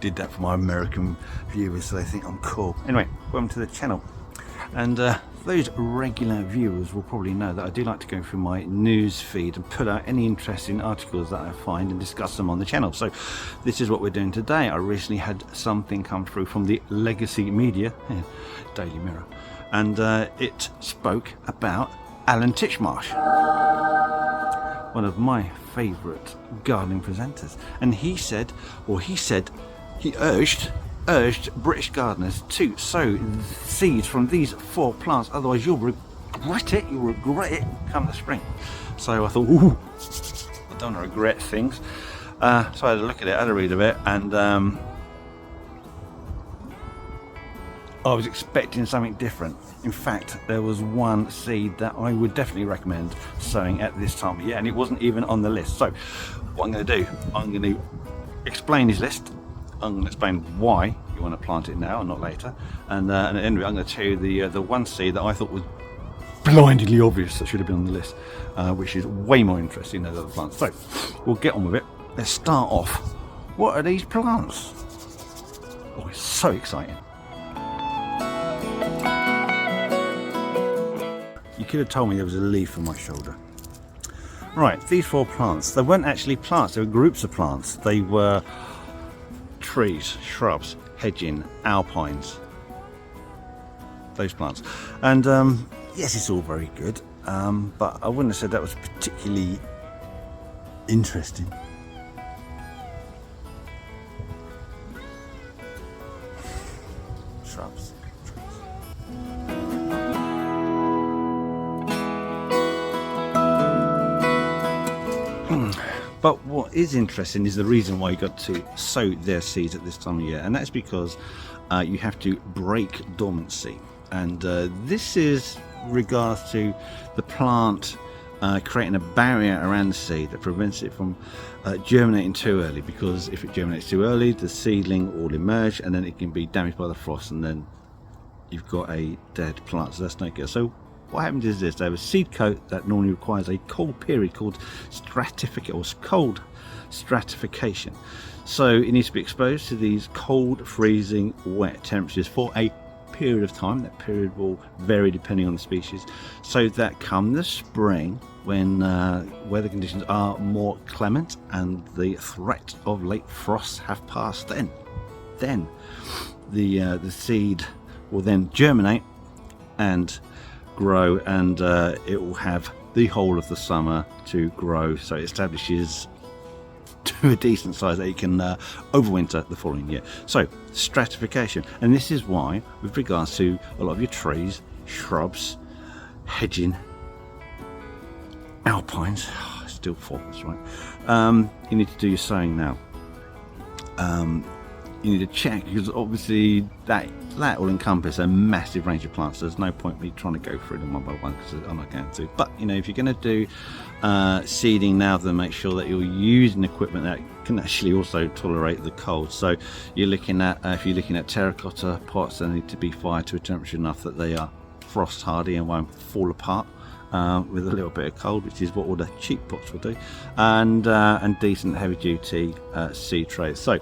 did that for my American viewers so they think I'm cool. Anyway, welcome to the channel. And those regular viewers will probably know that I do like to go through my news feed and put out any interesting articles that I find and discuss them on the channel. So this is what we're doing today. I recently had something come through from the Legacy Media, Daily Mirror, and it spoke about Alan Titchmarsh, one of my favourite gardening presenters. And he urged British gardeners to sow seeds from these 4 plants, otherwise you'll regret it come the spring. So I thought, ooh, I don't want to regret things. So I had a look at it, I had a read of it, and I was expecting something different. In fact, there was one seed that I would definitely recommend sowing at this time of year, and it wasn't even on the list. So what I'm going to do, I'm going to explain his list. I'm going to explain why you want to plant it now and not later, and at the end of it I'm going to tell you the one seed that I thought was blindingly obvious that should have been on the list, which is way more interesting than other plants. So we'll get on with it. Let's start off. What are these plants? Oh, it's so exciting. You could have told me there was a leaf on my shoulder. Right, these 4 plants, they weren't actually plants, they were groups of plants. They were trees, shrubs, hedging, alpines, those plants. And yes, it's all very good, but I wouldn't have said that was particularly interesting. Shrubs. But what is interesting is the reason why you got to sow their seeds at this time of year, and that's because you have to break dormancy. And this is regards to the plant creating a barrier around the seed that prevents it from germinating too early, because if it germinates too early, the seedling will emerge and then it can be damaged by the frost, and then you've got a dead plant. So that's no good. So what happens is this: they have a seed coat that normally requires a cold period called cold stratification. So it needs to be exposed to these cold, freezing, wet temperatures for a period of time. That period will vary depending on the species, so that come the spring, when weather conditions are more clement and the threat of late frosts have passed, then the seed will then germinate and grow, and it will have the whole of the summer to grow, so it establishes to a decent size that it can overwinter the following year. So stratification, and this is why with regards to a lot of your trees, shrubs, hedging, alpines, still forms, right, you need to do your sowing now. You need to check, because obviously that will encompass a massive range of plants. There's no point me trying to go through them one by one, because I'm not going to. But you know, if you're going to do seeding now, then make sure that you're using equipment that can actually also tolerate the cold. So you're looking at, if you're looking at terracotta pots, they need to be fired to a temperature enough that they are frost hardy and won't fall apart with a little bit of cold, which is what all the cheap pots will do, and decent heavy duty seed trays. So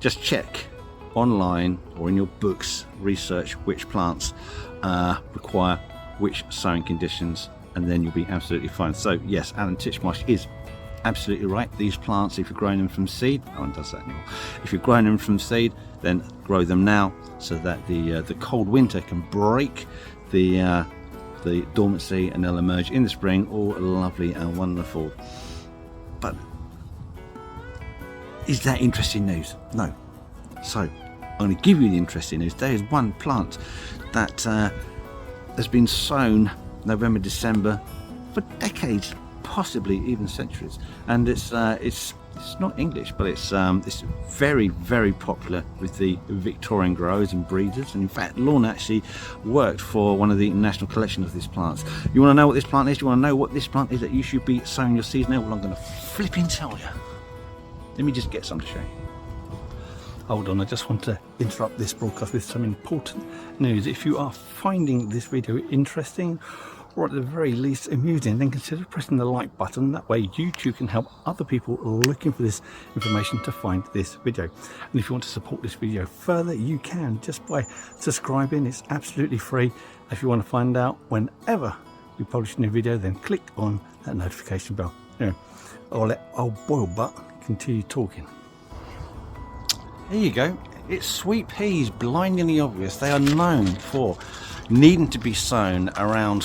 just check online or in your books, research which plants require which sowing conditions, and then you'll be absolutely fine. So yes, Alan Titchmarsh is absolutely right. These plants, if you're growing them from seed, no one does that anymore. If you're growing them from seed, then grow them now, so that the cold winter can break the dormancy, and they'll emerge in the spring all lovely and wonderful. But is that interesting news? No. So I'm going to give you the interesting news. There is one plant that has been sown November, December for decades, possibly even centuries, and it's not English, but it's very, very popular with the Victorian growers and breeders. And in fact, Lorna actually worked for one of the national collections of these plants. You want to know what this plant is? You want to know what this plant is that you should be sowing your seeds now? Well, I'm going to flipping tell you. Let me just get some to show you. Hold on, I just want to interrupt this broadcast with some important news. If you are finding this video interesting, or at the very least amusing, then consider pressing the like button. That way YouTube can help other people looking for this information to find this video. And if you want to support this video further, you can just by subscribing. It's absolutely free. If you want to find out whenever we publish a new video, then click on that notification bell. Anyway, I'll let old boil butt continue talking. Here you go. It's sweet peas, blindingly obvious. They are known for needing to be sown around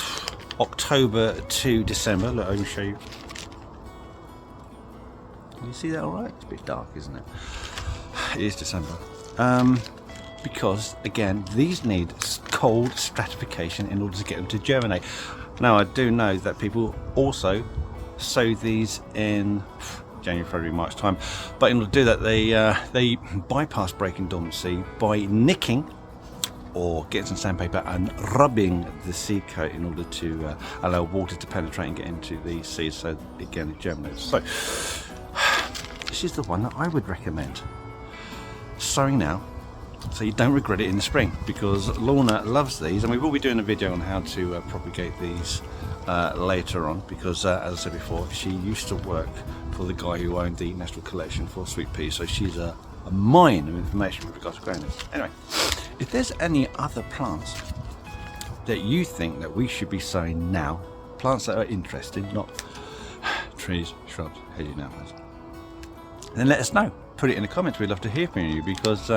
October to December. Look, I can show you. Can you see that all right? It's a bit dark, isn't it? It is December. Because, again, these need cold stratification in order to get them to germinate. Now, I do know that people also sow these in January, February, March time, but in order to do that, they bypass breaking dormancy by nicking or getting some sandpaper and rubbing the seed coat in order to allow water to penetrate and get into the seeds, so again it germinates. So this is the one that I would recommend sowing now, so you don't regret it in the spring, because Lorna loves these, and we will be doing a video on how to propagate these later on, because as I said before, she used to work for the guy who owned the National Collection for sweet peas, so she's a mine of information with regards to growing this. Anyway, if there's any other plants that you think that we should be sowing now, plants that are interesting, not trees, shrubs, hedges now, then let us know. Put it in the comments. We'd love to hear from you, because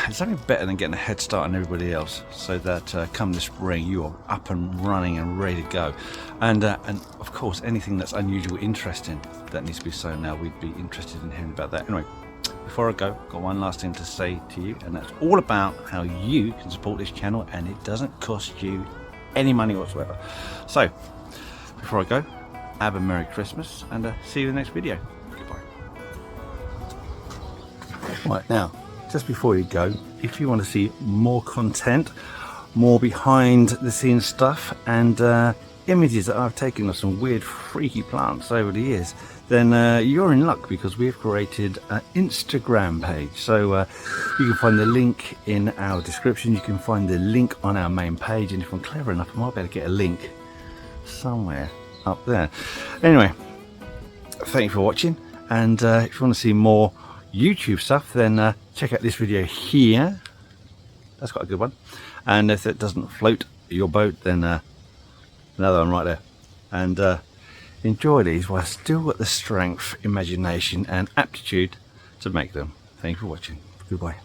it's something better than getting a head start on everybody else, so that come the spring you are up and running and ready to go. And of course, anything that's unusual, interesting, that needs to be sown now, we'd be interested in hearing about that. Anyway, before I go, I've got one last thing to say to you, and that's all about how you can support this channel, and it doesn't cost you any money whatsoever. So before I go, have a Merry Christmas, and see you in the next video. Goodbye. Right, now, just before you go, if you want to see more content, more behind the scenes stuff, and images that I've taken of some weird freaky plants over the years, then you're in luck, because we've created an Instagram page. So you can find the link in our description, you can find the link on our main page, and if I'm clever enough, I might be able to get a link somewhere up there. Anyway, thank you for watching, and if you want to see more YouTube stuff, then check out this video here. That's quite a good one. And if it doesn't float your boat, then another one right there. And enjoy these while still got the strength, imagination and aptitude to make them. Thank you for watching. Goodbye.